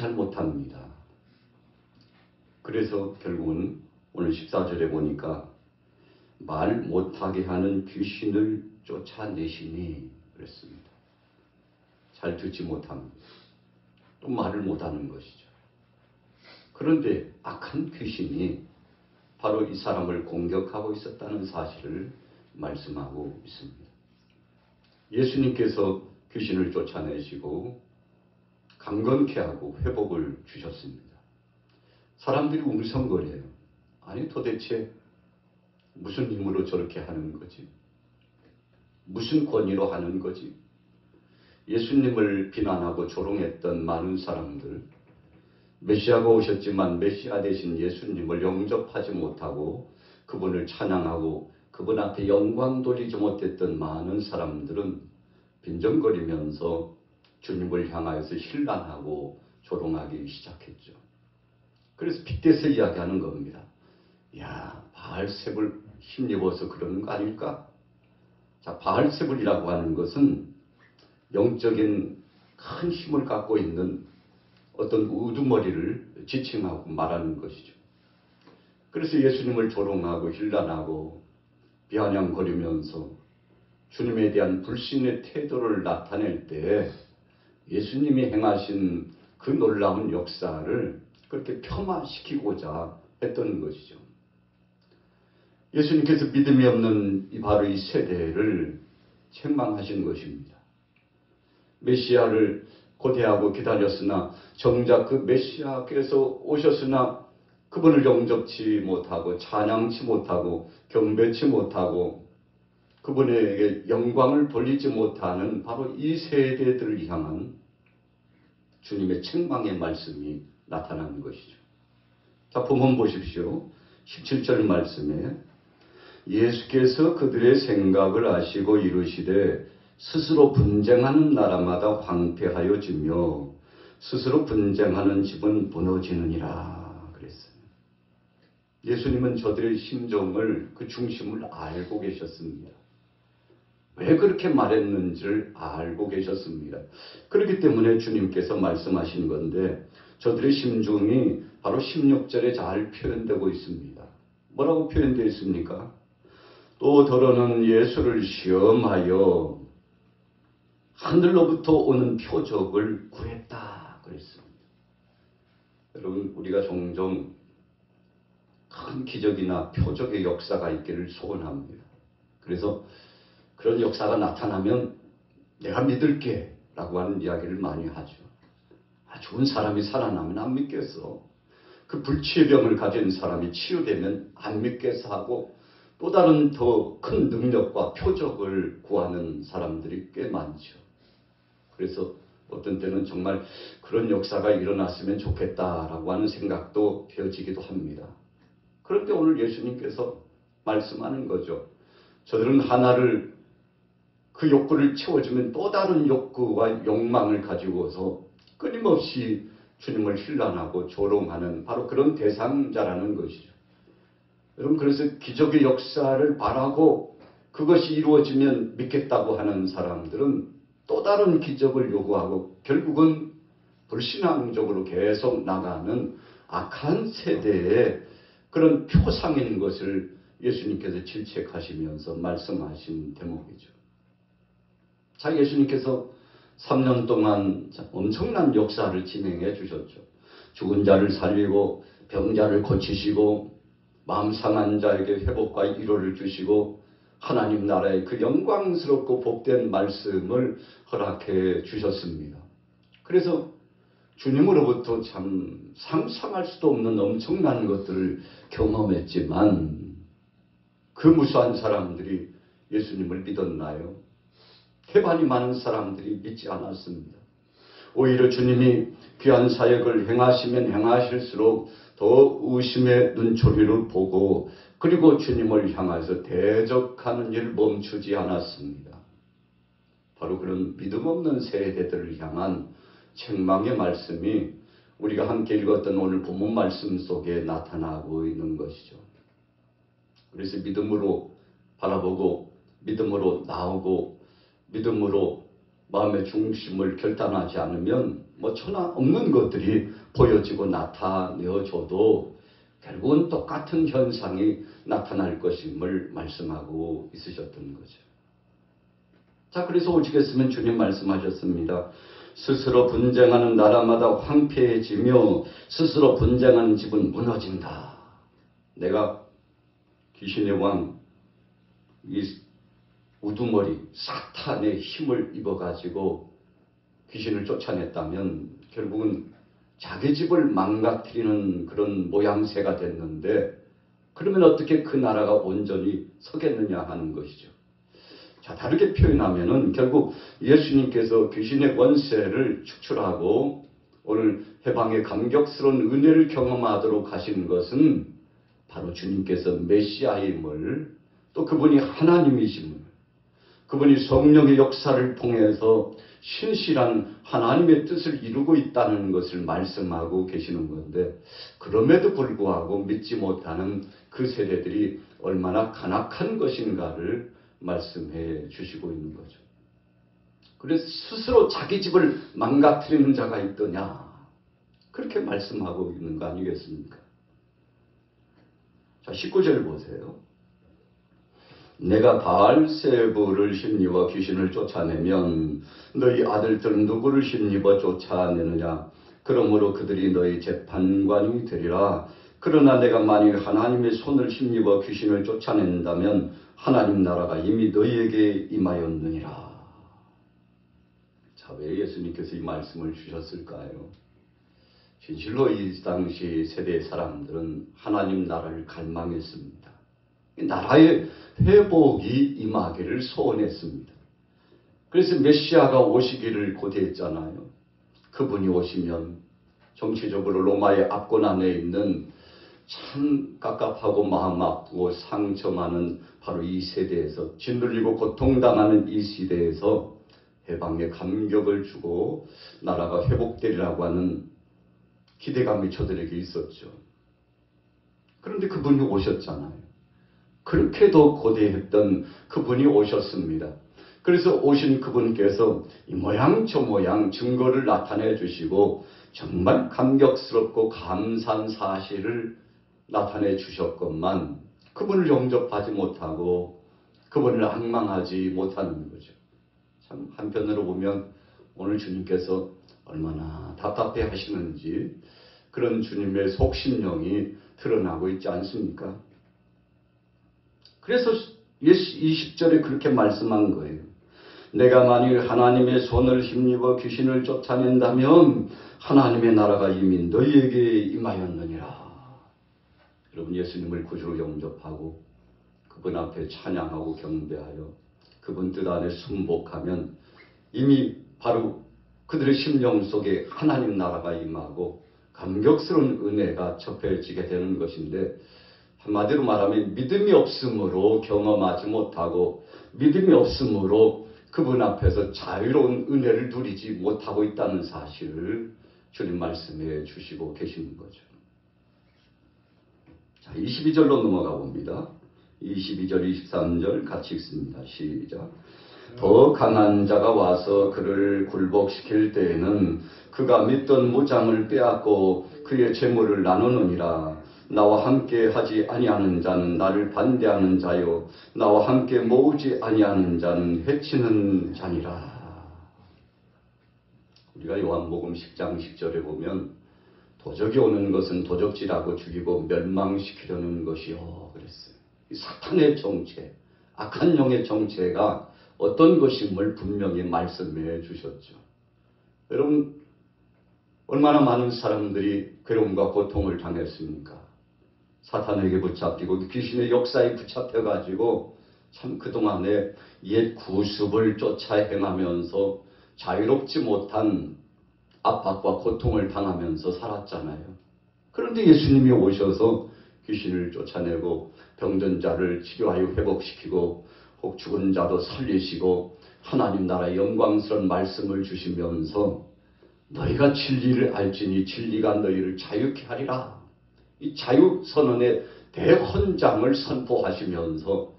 잘 못합니다. 그래서 결국은 오늘 14절에 보니까 말 못하게 하는 귀신을 쫓아내시니 그랬습니다. 잘 듣지 못합니다. 또 말을 못하는 것이죠. 그런데 악한 귀신이 바로 이 사람을 공격하고 있었다는 사실을 말씀하고 있습니다. 예수님께서 귀신을 쫓아내시고 강건케 하고 회복을 주셨습니다. 사람들이 웅성거려요. 아니 도대체 무슨 힘으로 저렇게 하는 거지? 무슨 권위로 하는 거지? 예수님을 비난하고 조롱했던 많은 사람들, 메시아가 오셨지만 메시아 대신 예수님을 영접하지 못하고 그분을 찬양하고 그분 앞에 영광 돌리지 못했던 많은 사람들은 빈정거리면서 주님을 향하여서 힐난하고 조롱하기 시작했죠. 그래서 빗대서 이야기하는 겁니다. 야, 바알세불 힘입어서 그러는 거 아닐까? 자, 바알세불이라고 하는 것은 영적인 큰 힘을 갖고 있는 어떤 우두머리를 지칭하고 말하는 것이죠. 그래서 예수님을 조롱하고 힐난하고 비아냥거리면서 주님에 대한 불신의 태도를 나타낼 때 예수님이 행하신 그 놀라운 역사를 그렇게 폄하시키고자 했던 것이죠. 예수님께서 믿음이 없는 바로 이 세대를 책망하신 것입니다. 메시아를 고대하고 기다렸으나 정작 그 메시아께서 오셨으나 그분을 영접치 못하고 찬양치 못하고 경배치 못하고 그분에게 영광을 돌리지 못하는 바로 이 세대들을 향한 주님의 책망의 말씀이 나타나는 것이죠. 자, 본문 보십시오. 17절 말씀에 예수께서 그들의 생각을 아시고 이르시되 스스로 분쟁하는 나라마다 황폐하여 지며 스스로 분쟁하는 집은 무너지느니라 그랬어요. 예수님은 저들의 심정을 그 중심을 알고 계셨습니다. 왜 그렇게 말했는지를 알고 계셨습니다. 그렇기 때문에 주님께서 말씀하신 건데 저들의 심중이 바로 16절에 잘 표현되고 있습니다. 뭐라고 표현되어 있습니까? 또 더러는 예수를 시험하여 하늘로부터 오는 표적을 구했다 그랬습니다. 여러분, 우리가 종종 큰 기적이나 표적의 역사가 있기를 소원합니다. 그래서 그런 역사가 나타나면 내가 믿을게 라고 하는 이야기를 많이 하죠. 죽은 사람이 살아나면 안 믿겠어. 그 불치의 병을 가진 사람이 치유되면 안 믿겠어 하고 또 다른 더 큰 능력과 표적을 구하는 사람들이 꽤 많죠. 그래서 어떤 때는 정말 그런 역사가 일어났으면 좋겠다라고 하는 생각도 되어지기도 합니다. 그런데 오늘 예수님께서 말씀하는 거죠. 저들은 하나를 그 욕구를 채워주면 또 다른 욕구와 욕망을 가지고서 끊임없이 주님을 힐난하고 조롱하는 바로 그런 대상자라는 것이죠. 여러분, 그래서 기적의 역사를 바라고 그것이 이루어지면 믿겠다고 하는 사람들은 또 다른 기적을 요구하고 결국은 불신앙적으로 계속 나가는 악한 세대의 그런 표상인 것을 예수님께서 질책하시면서 말씀하신 대목이죠. 자, 예수님께서 3년 동안 엄청난 역사를 진행해 주셨죠. 죽은 자를 살리고 병자를 고치시고 마음 상한 자에게 회복과 위로를 주시고 하나님 나라의 그 영광스럽고 복된 말씀을 허락해 주셨습니다. 그래서 주님으로부터 참 상상할 수도 없는 엄청난 것들을 경험했지만 그 무수한 사람들이 예수님을 믿었나요? 태반이 많은 사람들이 믿지 않았습니다. 오히려 주님이 귀한 사역을 행하시면 행하실수록 더 의심의 눈초리를 보고 그리고 주님을 향해서 대적하는 일을 멈추지 않았습니다. 바로 그런 믿음 없는 세대들을 향한 책망의 말씀이 우리가 함께 읽었던 오늘 본문 말씀 속에 나타나고 있는 것이죠. 그래서 믿음으로 바라보고 믿음으로 나오고 믿음으로 마음의 중심을 결단하지 않으면 뭐 천하 없는 것들이 보여지고 나타내어져도 결국은 똑같은 현상이 나타날 것임을 말씀하고 있으셨던 거죠. 자, 그래서 오시겠으면 주님 말씀하셨습니다. 스스로 분쟁하는 나라마다 황폐해지며 스스로 분쟁하는 집은 무너진다. 내가 귀신의 왕, 이 우두머리 사탄의 힘을 입어가지고 귀신을 쫓아냈다면 결국은 자기 집을 망가뜨리는 그런 모양새가 됐는데, 그러면 어떻게 그 나라가 온전히 서겠느냐 하는 것이죠. 자, 다르게 표현하면은 결국 예수님께서 귀신의 권세를 축출하고 오늘 해방의 감격스러운 은혜를 경험하도록 하신 것은 바로 주님께서 메시아임을, 또 그분이 하나님이심을, 그분이 성령의 역사를 통해서 신실한 하나님의 뜻을 이루고 있다는 것을 말씀하고 계시는 건데, 그럼에도 불구하고 믿지 못하는 그 세대들이 얼마나 간악한 것인가를 말씀해 주시고 있는 거죠. 그래서 스스로 자기 집을 망가뜨리는 자가 있더냐, 그렇게 말씀하고 있는 거 아니겠습니까? 자, 19절 보세요. 내가 바알세부를 힘입어 귀신을 쫓아내면 너희 아들들은 누구를 힘입어 쫓아내느냐? 그러므로 그들이 너희 재판관이 되리라. 그러나 내가 만일 하나님의 손을 힘입어 귀신을 쫓아낸다면 하나님 나라가 이미 너희에게 임하였느니라. 자, 왜 예수님께서 이 말씀을 주셨을까요? 진실로 이 당시 세대 사람들은 하나님 나라를 갈망했습니다. 나라의 회복이 임하기를 소원했습니다. 그래서 메시아가 오시기를 고대했잖아요. 그분이 오시면 정치적으로 로마의 압권 안에 있는 참 깝깝하고 마음 아프고 상처 많은 바로 이 세대에서, 짓눌리고 고통당하는 이 시대에서 해방의 감격을 주고 나라가 회복되리라고 하는 기대감이 저들에게 있었죠. 그런데 그분이 오셨잖아요. 그렇게도 고대했던 그분이 오셨습니다. 그래서 오신 그분께서 이 모양 저 모양 증거를 나타내 주시고 정말 감격스럽고 감사한 사실을 나타내 주셨건만 그분을 영접하지 못하고 그분을 앙망하지 못하는 거죠. 참 한편으로 보면 오늘 주님께서 얼마나 답답해 하시는지 그런 주님의 속심령이 드러나고 있지 않습니까? 그래서 20절에 그렇게 말씀한 거예요. 내가 만일 하나님의 손을 힘입어 귀신을 쫓아낸다면 하나님의 나라가 이미 너희에게 임하였느니라. 여러분, 예수님을 구주로 영접하고 그분 앞에 찬양하고 경배하여 그분 뜻 안에 순복하면 이미 바로 그들의 심령 속에 하나님 나라가 임하고 감격스러운 은혜가 접해지게 되는 것인데, 한마디로 말하면 믿음이 없으므로 경험하지 못하고 믿음이 없으므로 그분 앞에서 자유로운 은혜를 누리지 못하고 있다는 사실을 주님 말씀해 주시고 계시는 거죠. 자, 22절로 넘어가 봅니다. 22절, 23절 같이 읽습니다. 시작. 더 강한 자가 와서 그를 굴복시킬 때에는 그가 믿던 무장을 빼앗고 그의 재물을 나누느니라. 나와 함께 하지 아니하는 자는 나를 반대하는 자요, 나와 함께 모으지 아니하는 자는 해치는 자니라. 우리가 요한복음 10장 10절에 보면 도적이 오는 것은 도적질하고 죽이고 멸망시키려는 것이요 그랬어요. 이 사탄의 정체, 악한 영의 정체가 어떤 것임을 분명히 말씀해 주셨죠. 여러분, 얼마나 많은 사람들이 괴로움과 고통을 당했습니까? 사탄에게 붙잡히고 귀신의 역사에 붙잡혀가지고 참 그동안에 옛 구습을 쫓아 행하면서 자유롭지 못한 압박과 고통을 당하면서 살았잖아요. 그런데 예수님이 오셔서 귀신을 쫓아내고 병든 자를 치료하여 회복시키고 혹 죽은 자도 살리시고 하나님 나라의 영광스러운 말씀을 주시면서 너희가 진리를 알지니 진리가 너희를 자유케 하리라. 이 자유선언의 대헌장을 선포하시면서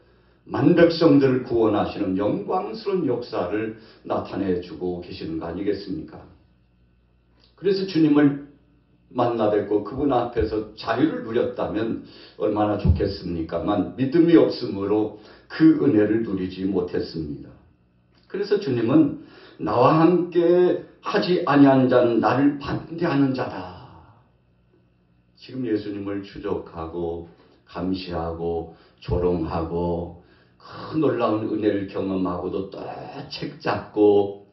만백성들을 구원하시는 영광스러운 역사를 나타내주고 계시는 거 아니겠습니까? 그래서 주님을 만나 뵙고 그분 앞에서 자유를 누렸다면 얼마나 좋겠습니까만 믿음이 없으므로 그 은혜를 누리지 못했습니다. 그래서 주님은 나와 함께 하지 아니한 자는 나를 반대하는 자다. 지금 예수님을 추적하고 감시하고 조롱하고 그 놀라운 은혜를 경험하고도 또 책 잡고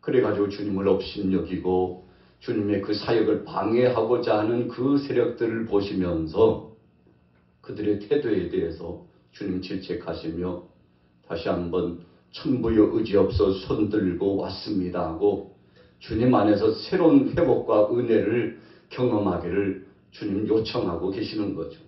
그래가지고 주님을 업신여기고 주님의 그 사역을 방해하고자 하는 그 세력들을 보시면서 그들의 태도에 대해서 주님 질책하시며 다시 한번 천부여 의지없어 손들고 왔습니다 하고 주님 안에서 새로운 회복과 은혜를 경험하기를 주님 요청하고 계시는 거죠.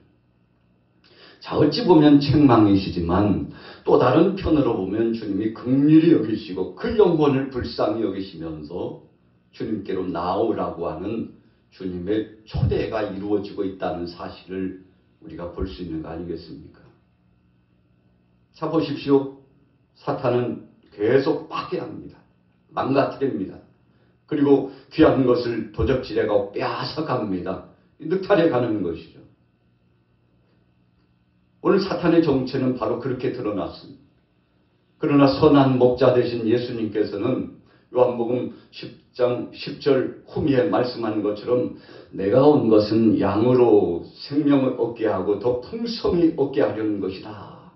자, 어찌 보면 책망이시지만 또 다른 편으로 보면 주님이 긍휼히 여기시고 그 영혼을 불쌍히 여기시면서 주님께로 나오라고 하는 주님의 초대가 이루어지고 있다는 사실을 우리가 볼 수 있는 거 아니겠습니까? 자, 보십시오. 사탄은 계속 파괴합니다. 망가뜨립니다. 그리고 귀한 것을 도적질해가고 빼앗아갑니다. 늑탈해 가는 것이죠. 오늘 사탄의 정체는 바로 그렇게 드러났습니다. 그러나 선한 목자 되신 예수님께서는 요한복음 10장 10절 후미에 말씀하는 것처럼 내가 온 것은 양으로 생명을 얻게 하고 더 풍성히 얻게 하려는 것이다.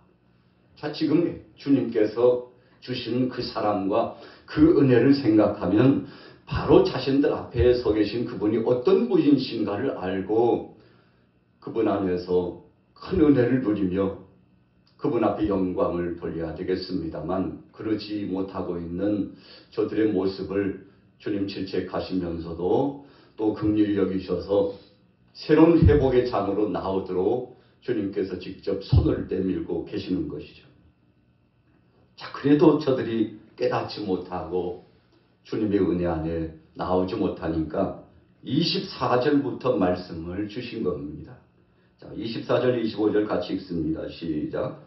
자, 지금 주님께서 주신 그 사랑과 그 은혜를 생각하면 바로 자신들 앞에 서 계신 그분이 어떤 분이신가를 알고 그분 안에서 큰 은혜를 누리며 그분 앞에 영광을 돌려야 되겠습니다만 그러지 못하고 있는 저들의 모습을 주님 질책하시면서도 또 긍휼히 여기셔서 새로운 회복의 장으로 나오도록 주님께서 직접 손을 내밀고 계시는 것이죠. 자, 그래도 저들이 깨닫지 못하고 주님의 은혜 안에 나오지 못하니까 24절부터 말씀을 주신 겁니다. 자, 24절, 25절 같이 읽습니다. 시작.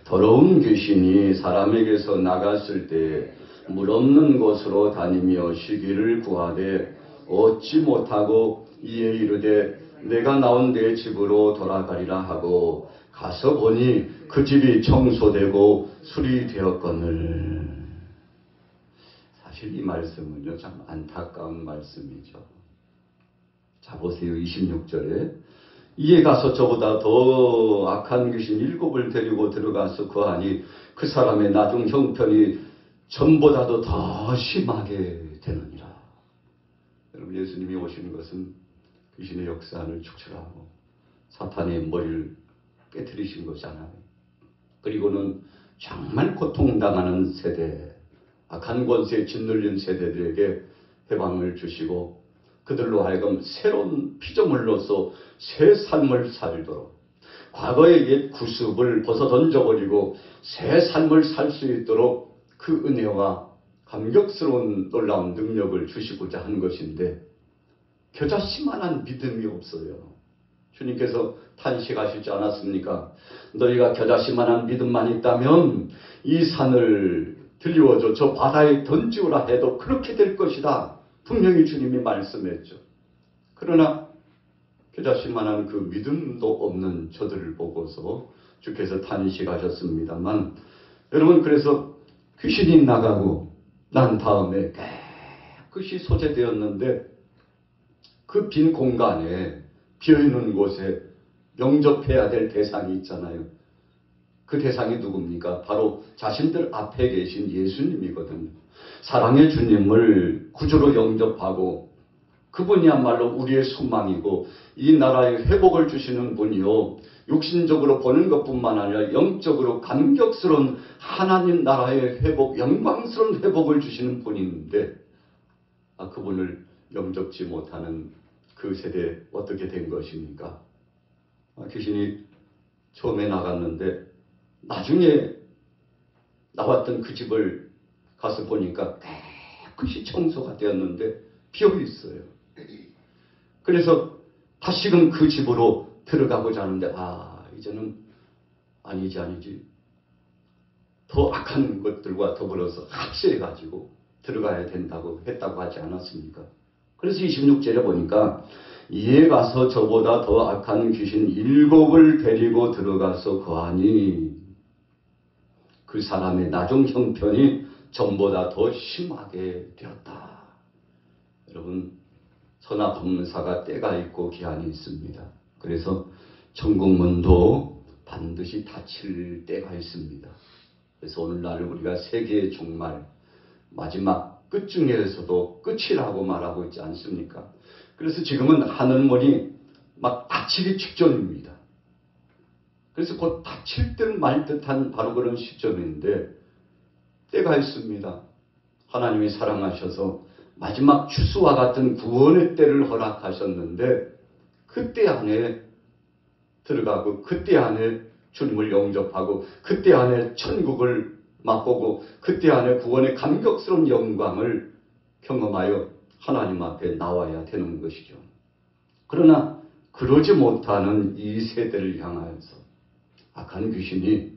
더러운 귀신이 사람에게서 나갔을 때 물 없는 곳으로 다니며 쉬기를 구하되 얻지 못하고 이에 이르되 내가 나온 내 집으로 돌아가리라 하고 가서 보니 그 집이 청소되고 수리되었거늘. 사실 이 말씀은요, 참 안타까운 말씀이죠. 자, 보세요. 26절에 이에 가서 저보다 더 악한 귀신 7을 데리고 들어가서 거하니 그 사람의 나중 형편이 전보다도 더 심하게 되느니라. 여러분, 예수님이 오시는 것은 귀신의 역사를 축출하고 사탄의 머리를 깨뜨리신 것이잖아요. 그리고는 정말 고통당하는 세대, 악한 권세에 짓눌린 세대들에게 해방을 주시고 그들로 하여금 새로운 피조물로서 새 삶을 살도록 과거의 옛 구습을 벗어던져버리고 새 삶을 살 수 있도록 그 은혜와 감격스러운 놀라운 능력을 주시고자 하는 것인데 겨자씨만한 믿음이 없어요. 주님께서 탄식하시지 않았습니까? 너희가 겨자씨만한 믿음만 있다면 이 산을 들리워줘 저 바다에 던지오라 해도 그렇게 될 것이다. 분명히 주님이 말씀했죠. 그러나 겨자씨만한 그 믿음도 없는 저들을 보고서 주께서 탄식하셨습니다만 여러분, 그래서 귀신이 나가고 난 다음에 깨끗이 소재되었는데 그 빈 공간에 비어있는 곳에 영접해야 될 대상이 있잖아요. 그 대상이 누굽니까? 바로 자신들 앞에 계신 예수님이거든요. 사랑의 주님을 구주로 영접하고 그분이야말로 우리의 소망이고 이 나라의 회복을 주시는 분이요, 육신적으로 보는 것뿐만 아니라 영적으로 감격스러운 하나님 나라의 회복, 영광스러운 회복을 주시는 분인데 그분을 영접지 못하는 그 세대에 어떻게 된 것입니까? 귀신이 처음에 나갔는데 나중에 나왔던 그 집을 가서 보니까 깨끗이 청소가 되었는데 비어 있어요. 그래서 다시금 그 집으로 들어가고자 하는데 이제는 아니지 더 악한 것들과 더불어서 합세해가지고 들어가야 된다고 했다고 하지 않았습니까? 그래서 26절에 보니까 이에 가서 저보다 더 악한 귀신 7을 데리고 들어가서 거하니 그 사람의 나중 형편이 전보다 더 심하게 되었다. 여러분, 선악법문사가 때가 있고 기한이 있습니다. 그래서 천국문도 반드시 닫힐 때가 있습니다. 그래서 오늘날 우리가 세계의 종말, 마지막 끝중에서도 끝이라고 말하고 있지 않습니까? 그래서 지금은 하늘문이 막 닫히기 직전입니다. 그래서 곧 닫힐 듯 말 듯한 바로 그런 시점인데 때가 있습니다. 하나님이 사랑하셔서 마지막 추수와 같은 구원의 때를 허락하셨는데 그때 안에 들어가고 그때 안에 주님을 영접하고 그때 안에 천국을 맛보고 그때 안에 구원의 감격스러운 영광을 경험하여 하나님 앞에 나와야 되는 것이죠. 그러나 그러지 못하는 이 세대를 향하여서 악한 귀신이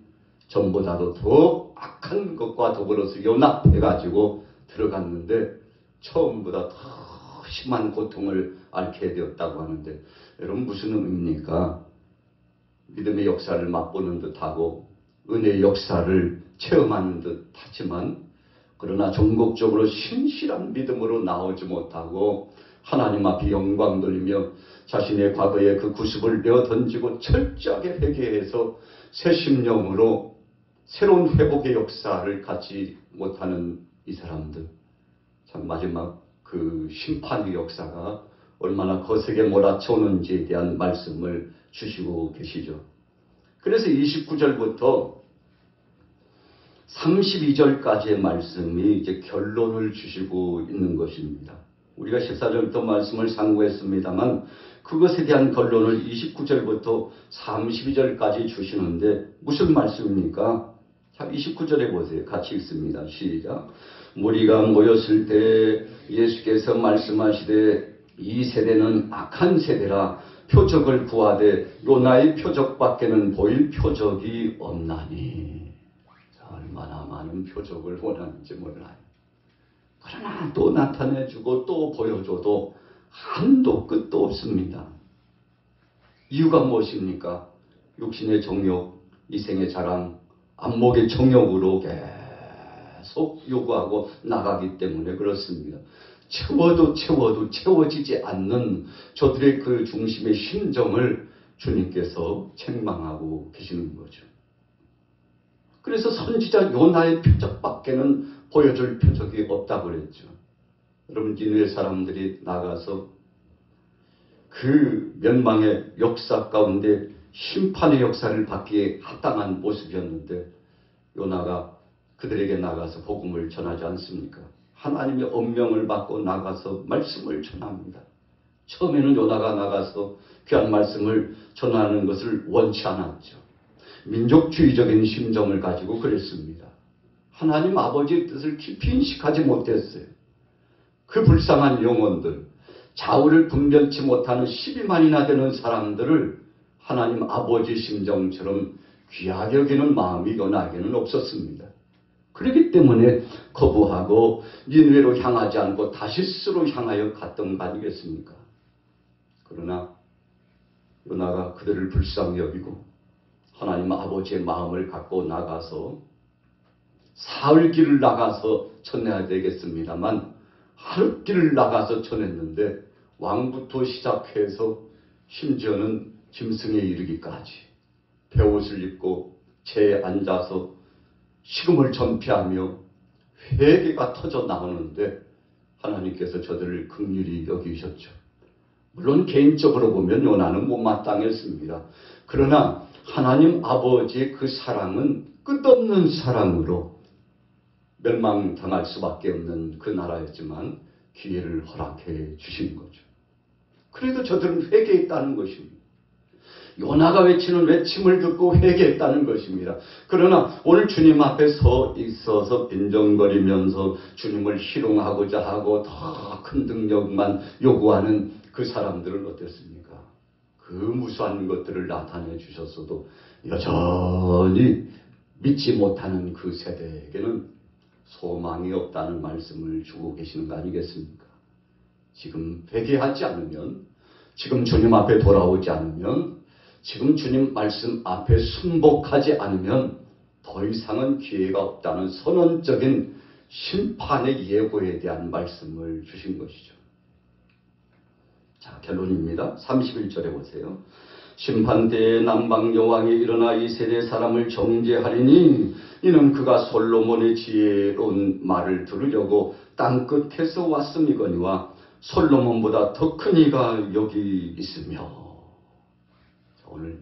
전보다도 더 악한 것과 더불어서 연합해가지고 들어갔는데 처음보다 더 심한 고통을 앓게 되었다고 하는데 여러분 무슨 의미입니까? 믿음의 역사를 맛보는 듯하고 은혜의 역사를 체험하는 듯하지만 그러나 전국적으로 신실한 믿음으로 나오지 못하고 하나님 앞에 영광 돌리며 자신의 과거의 그 구습을 내어 던지고 철저하게 회개해서 새 심령으로 새로운 회복의 역사를 갖지 못하는 이 사람들, 참 마지막 그 심판의 역사가 얼마나 거세게 몰아쳐오는지에 대한 말씀을 주시고 계시죠. 그래서 29절부터 32절까지의 말씀이 이제 결론을 주시고 있는 것입니다. 우리가 14절부터 말씀을 상고했습니다만 그것에 대한 결론을 29절부터 32절까지 주시는데 무슨 말씀입니까? 자, 29절에 보세요. 같이 읽습니다. 시작. 무리가 모였을 때 예수께서 말씀하시되 이 세대는 악한 세대라 표적을 구하되 요나의 표적밖에는 보일 표적이 없나니. 얼마나 많은 표적을 원하는지 몰라요. 그러나 또 나타내주고 또 보여줘도 한도 끝도 없습니다. 이유가 무엇입니까? 육신의 정욕, 이생의 자랑, 안목의 정욕으로 계속 요구하고 나가기 때문에 그렇습니다. 채워도 채워지지 않는 저들의 그 중심의 심정을 주님께서 책망하고 계시는 거죠. 그래서 선지자 요나의 표적밖에는 보여줄 표적이 없다고 그랬죠. 여러분, 니느웨 사람들이 나가서 그 멸망의 역사 가운데 심판의 역사를 받기에 합당한 모습이었는데 요나가 그들에게 나가서 복음을 전하지 않습니까? 하나님의 엄명을 받고 나가서 말씀을 전합니다. 처음에는 요나가 나가서 귀한 말씀을 전하는 것을 원치 않았죠. 민족주의적인 심정을 가지고 그랬습니다. 하나님 아버지의 뜻을 깊이 인식하지 못했어요. 그 불쌍한 영혼들, 좌우를 분별치 못하는 12만이나 되는 사람들을 하나님 아버지 심정처럼 귀하게 여기는 마음이 요나에게는 없었습니다. 그렇기 때문에 거부하고 니느웨로 향하지 않고 다시스로 향하여 갔던 거 아니겠습니까? 그러나 요나가 그들을 불쌍히 여기고 하나님 아버지의 마음을 갖고 나가서 사흘 길을 나가서 전해야 되겠습니다만 하루 길을 나가서 전했는데 왕부터 시작해서 심지어는 짐승에 이르기까지 베옷을 입고 재에 앉아서 식음을 전폐하며 회개가 터져 나오는데 하나님께서 저들을 긍휼히 여기셨죠. 물론 개인적으로 보면 요나는 못마땅했습니다. 그러나 하나님 아버지의 그 사랑은 끝없는 사랑으로 멸망당할 수밖에 없는 그 나라였지만 기회를 허락해 주신 거죠. 그래도 저들은 회개했다는 것입니다. 요나가 외치는 외침을 듣고 회개했다는 것입니다. 그러나 오늘 주님 앞에 서 있어서 빈정거리면서 주님을 희롱하고자 하고 더 큰 능력만 요구하는 그 사람들은 어땠습니까? 그 무수한 것들을 나타내 주셨어도 여전히 믿지 못하는 그 세대에게는 소망이 없다는 말씀을 주고 계시는 거 아니겠습니까? 지금 회개하지 않으면, 지금 주님 앞에 돌아오지 않으면, 지금 주님 말씀 앞에 순복하지 않으면 더 이상은 기회가 없다는 선언적인 심판의 예고에 대한 말씀을 주신 것이죠. 자, 결론입니다. 31절에 보세요. 심판때에 남방 여왕이 일어나 이 세대 사람을 정죄하리니 이는 그가 솔로몬의 지혜로운 말을 들으려고 땅끝에서 왔음이거니와 솔로몬보다 더 큰 이가 여기 있으며. 오늘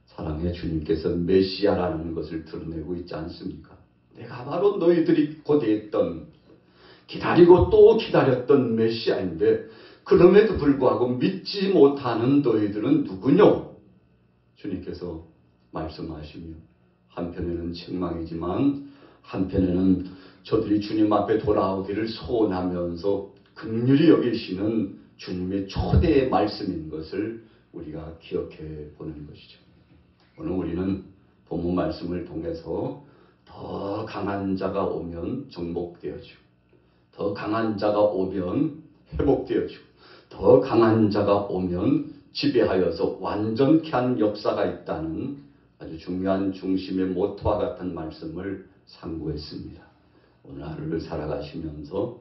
사랑의 주님께서 메시아라는 것을 드러내고 있지 않습니까? 내가 바로 너희들이 고대했던, 기다리고 또 기다렸던 메시아인데 그럼에도 불구하고 믿지 못하는 너희들은 누구뇨? 주님께서 말씀하시며 한편에는 책망이지만 한편에는 저들이 주님 앞에 돌아오기를 소원하면서 긍휼히 여기시는 주님의 초대의 말씀인 것을 우리가 기억해 보는 것이죠. 오늘 우리는 본문 말씀을 통해서 더 강한 자가 오면 정복되어지고, 더 강한 자가 오면 회복되어지고, 더 강한 자가 오면 지배하여서 완전케 한 역사가 있다는 아주 중요한 중심의 모토와 같은 말씀을 상고했습니다. 오늘 하루를 살아가시면서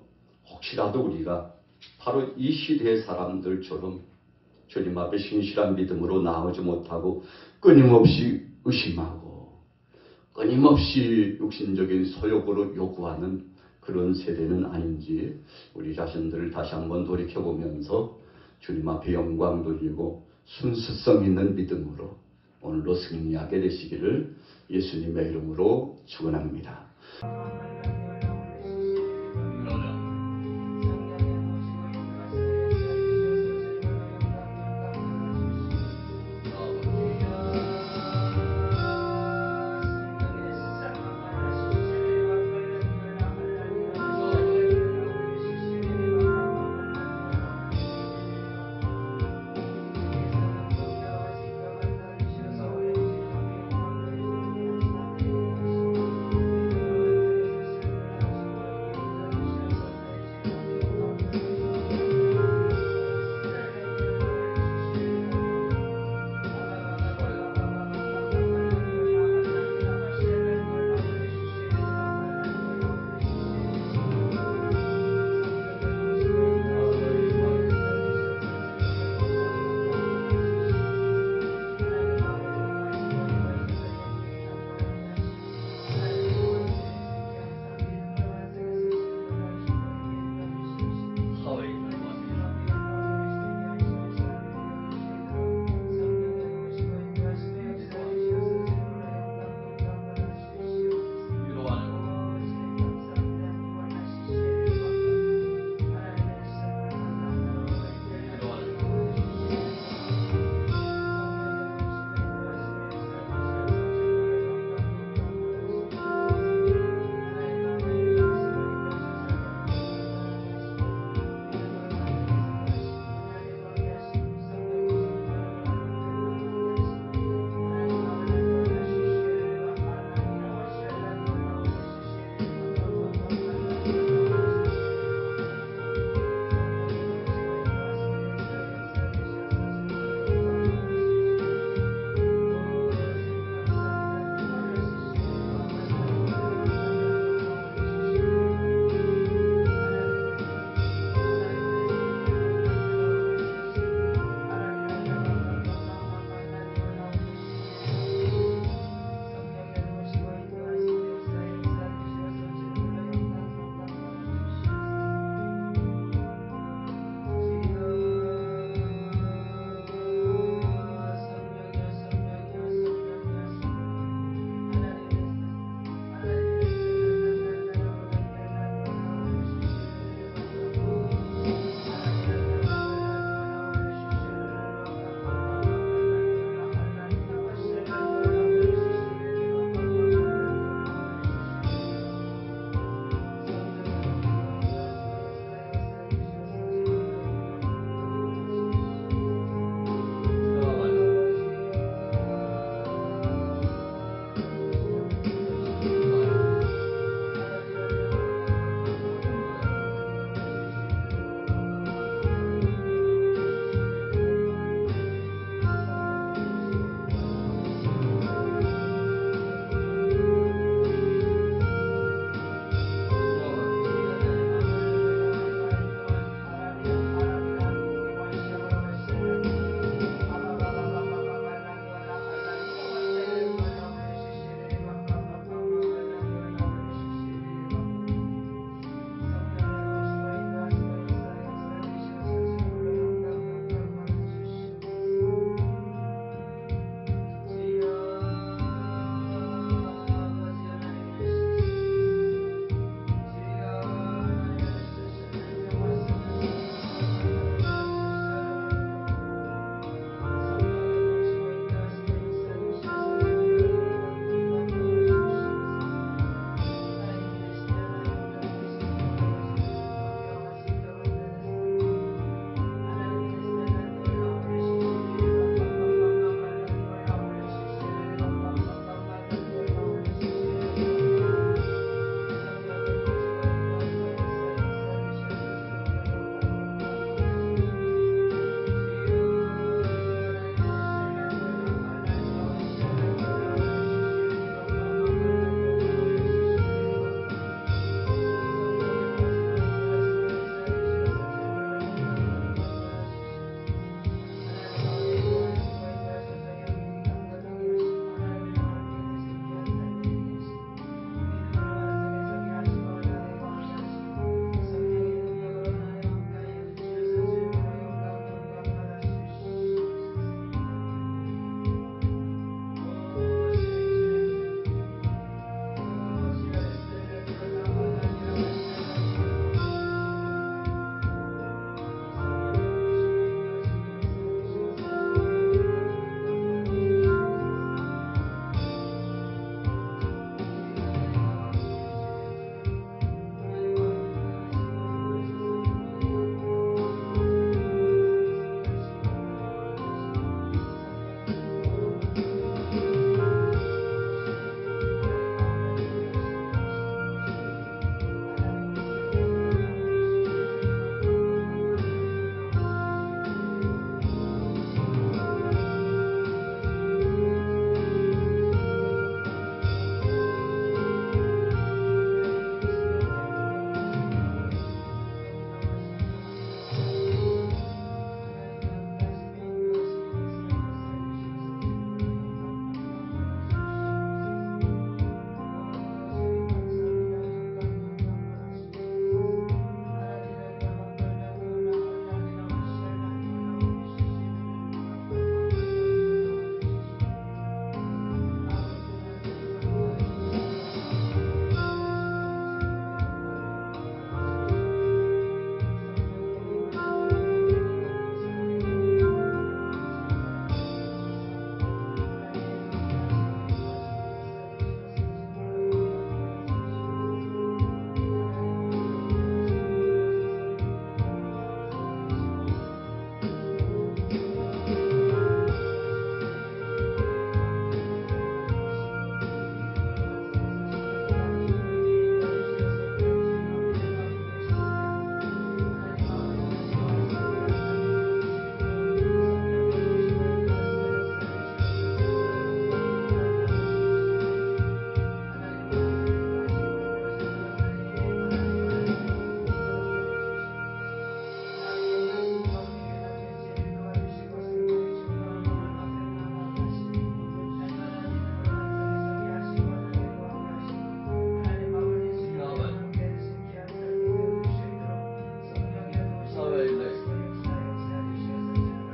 혹시라도 우리가 바로 이 시대의 사람들처럼 주님 앞에 신실한 믿음으로 나오지 못하고 끊임없이 의심하고 끊임없이 육신적인 소욕으로 요구하는 그런 세대는 아닌지 우리 자신들을 다시 한번 돌이켜보면서 주님 앞에 영광 돌리고 순수성 있는 믿음으로 오늘로 승리하게 되시기를 예수님의 이름으로 축원합니다.